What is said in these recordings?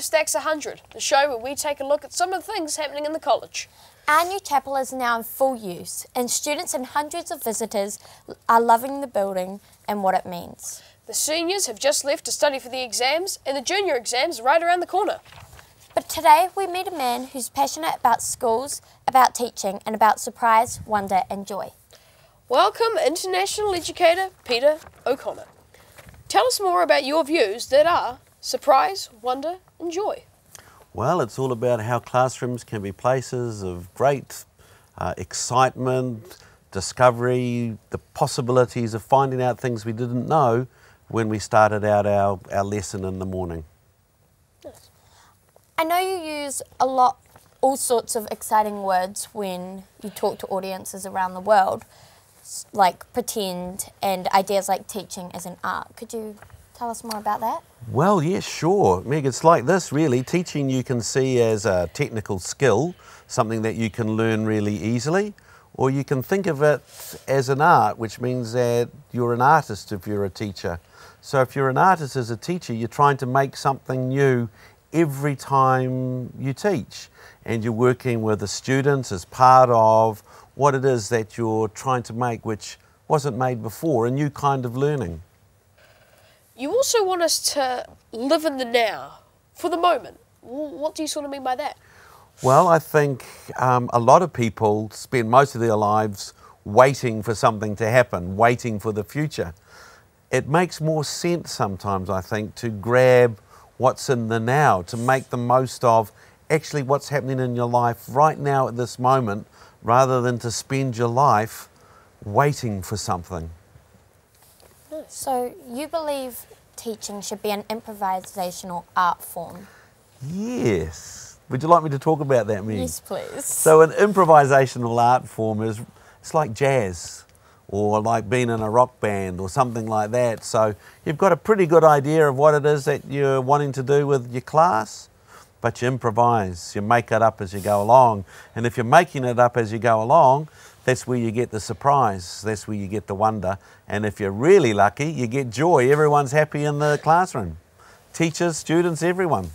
to StAC's 100, the show where we take a look at some of the things happening in the college. Our new chapel is now in full use, and students and hundreds of visitors are loving the building and what it means. The seniors have just left to study for the exams, and the junior exams are right around the corner. But today we meet a man who's passionate about schools, about teaching, and about surprise, wonder and joy. Welcome international educator Peter O'Connor. Tell us more about your views that are surprise, wonder and joy. Well, it's all about how classrooms can be places of great excitement, discovery, the possibilities of finding out things we didn't know when we started out our lesson in the morning. Yes. I know you use all sorts of exciting words when you talk to audiences around the world, like pretend and ideas like teaching as an art. Could you tell us more about that? Well, yes, sure. Meg, it's like this really. Teaching you can see as a technical skill, something that you can learn really easily, or you can think of it as an art, which means that you're an artist if you're a teacher. So if you're an artist as a teacher, you're trying to make something new every time you teach, and you're working with the students as part of what it is that you're trying to make, which wasn't made before, a new kind of learning. You also want us to live in the now, for the moment. What do you sort of mean by that? Well, I think a lot of people spend most of their lives waiting for something to happen, waiting for the future. It makes more sense sometimes, I think, to grab what's in the now, to make the most of actually what's happening in your life right now at this moment, rather than to spend your life waiting for something. So you believe teaching should be an improvisational art form? Yes. Would you like me to talk about that, Meg? Yes, please. So an improvisational art form it's like jazz, or like being in a rock band or something like that. So you've got a pretty good idea of what it is that you're wanting to do with your class, but you improvise, you make it up as you go along. And if you're making it up as you go along, that's where you get the surprise, that's where you get the wonder. And if you're really lucky, you get joy. Everyone's happy in the classroom. Teachers, students, everyone.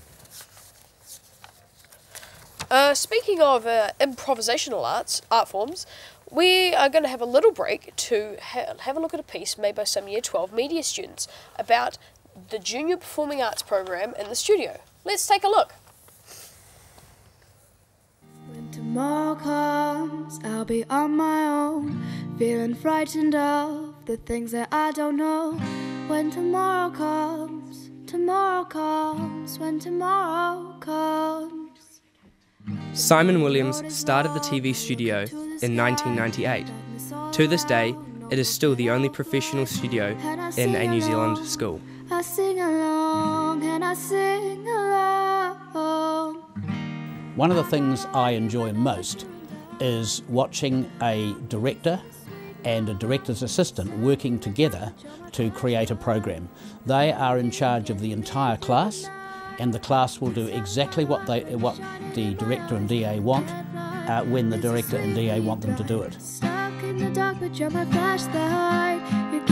Speaking of improvisational art forms, we are going to have a little break to have a look at a piece made by some Year 12 media students about the Junior Performing Arts program in the studio. Let's take a look. When tomorrow comes, I'll be on my own, feeling frightened of the things that I don't know. When tomorrow comes, when tomorrow comes. Simon Williams started the TV studio in 1998. To this day, it is still the only professional studio in a New Zealand school. I sing along and I sing along. One of the things I enjoy most is watching a director and a director's assistant working together to create a program. They are in charge of the entire class, and the class will do exactly what the director and DA want when the director and DA want them to do it. Stuck in the dark, but you're my flashlight. You're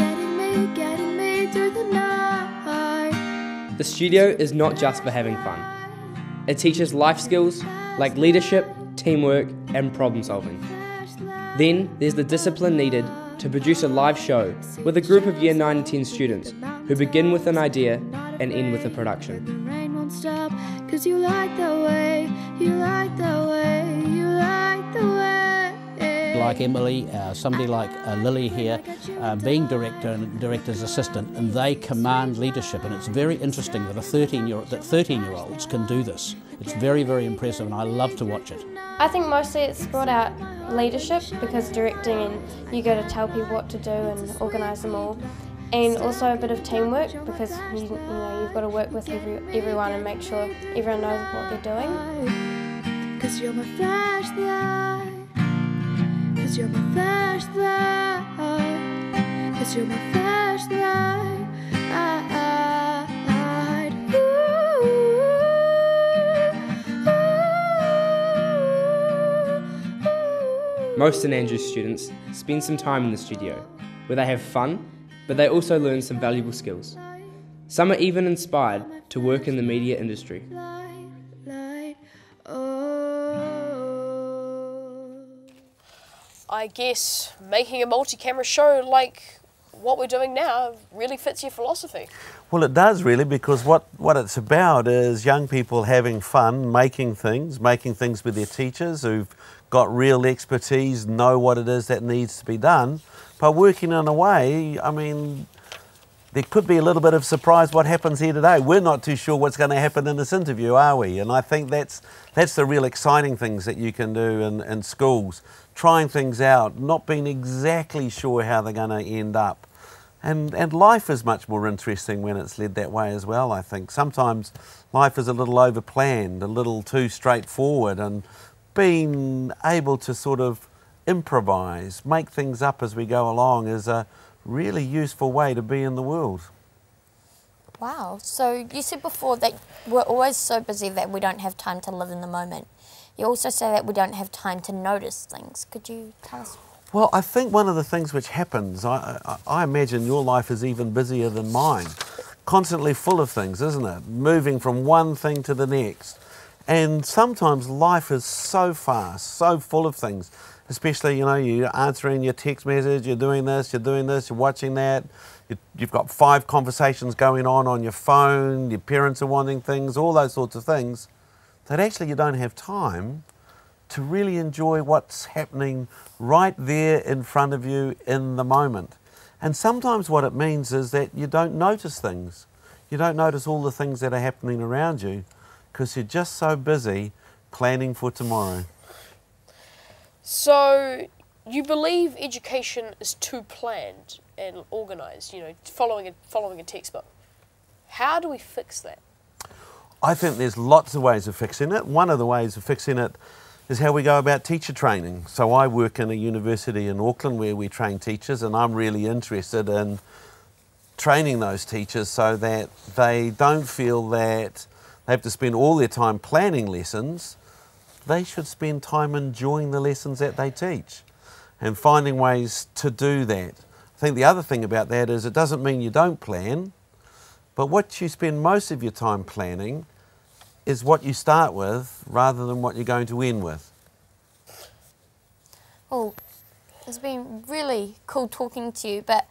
getting me through the night. The studio is not just for having fun. It teaches life skills like leadership, teamwork and problem solving. Then there's the discipline needed to produce a live show with a group of Year 9 and 10 students who begin with an idea and end with a production. The rain won't stop, 'cause you like the way, you like the way, you like the way. Like Emily, somebody like Lily here, being director and director's assistant, and they command leadership, and it's very interesting that 13-year-olds can do this. It's very, very impressive, and I love to watch it. I think mostly it's brought out leadership, because directing and you got to tell people what to do and organise them all, and also a bit of teamwork, because you've got to work with everyone and make sure everyone knows what they're doing. 'Cause you're my flashlight, 'cause you're my flashlight, 'cause you're my flashlight. Most St Andrews students spend some time in the studio, where they have fun, but they also learn some valuable skills. Some are even inspired to work in the media industry. I guess making a multi-camera show like what we're doing now really fits your philosophy. Well, it does really, because what it's about is young people having fun, making things with their teachers who've got real expertise, know what it is that needs to be done, but working in a way, I mean, there could be a little bit of surprise what happens here today. We're not too sure what's going to happen in this interview, are we? And I think that's the real exciting things that you can do in schools. Trying things out, not being exactly sure how they're going to end up. And life is much more interesting when it's led that way as well, I think. Sometimes life is a little overplanned, a little too straightforward, and being able to sort of improvise, make things up as we go along is a really useful way to be in the world. Wow. So you said before that we're always so busy that we don't have time to live in the moment. You also say that we don't have time to notice things. Could you tell us? Well, I think one of the things which happens, I imagine your life is even busier than mine. Constantly full of things, isn't it? Moving from one thing to the next. And sometimes life is so fast, so full of things. Especially, you know, you're answering your text message, you're doing this, you're watching that. You've got 5 conversations going on your phone, your parents are wanting things, all those sorts of things, that actually you don't have time to really enjoy what's happening right there in front of you in the moment. And sometimes what it means is that you don't notice things. You don't notice all the things that are happening around you because you're just so busy planning for tomorrow. So you believe education is too planned and organised, you know, following a textbook. How do we fix that? I think there's lots of ways of fixing it. One of the ways of fixing it is how we go about teacher training. So I work in a university in Auckland where we train teachers, and I'm really interested in training those teachers so that they don't feel that they have to spend all their time planning lessons. They should spend time enjoying the lessons that they teach and finding ways to do that. I think the other thing about that is it doesn't mean you don't plan, but what you spend most of your time planning is what you start with rather than what you're going to end with. Well, it's been really cool talking to you, but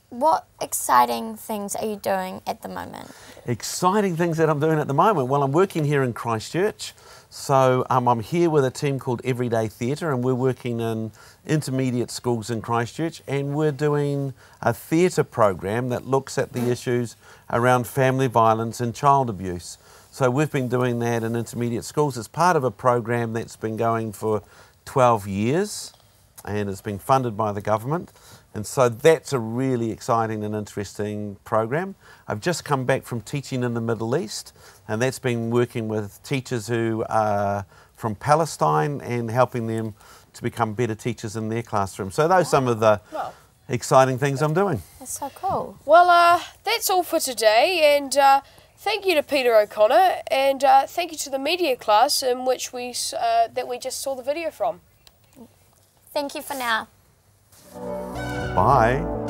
what exciting things are you doing at the moment? Exciting things that I'm doing at the moment? Well, I'm working here in Christchurch. So I'm here with a team called Everyday Theatre, and we're working in intermediate schools in Christchurch, and we're doing a theatre program that looks at the issues around family violence and child abuse. So we've been doing that in intermediate schools. It's part of a program that's been going for 12 years and it's been funded by the government. And so that's a really exciting and interesting program. I've just come back from teaching in the Middle East, and that's been working with teachers who are from Palestine and helping them to become better teachers in their classroom. So those are some of the exciting things I'm doing. That's so cool. Well, that's all for today, and thank you to Peter O'Connor, and thank you to the media class in which that we just saw the video from. Thank you for now. Bye.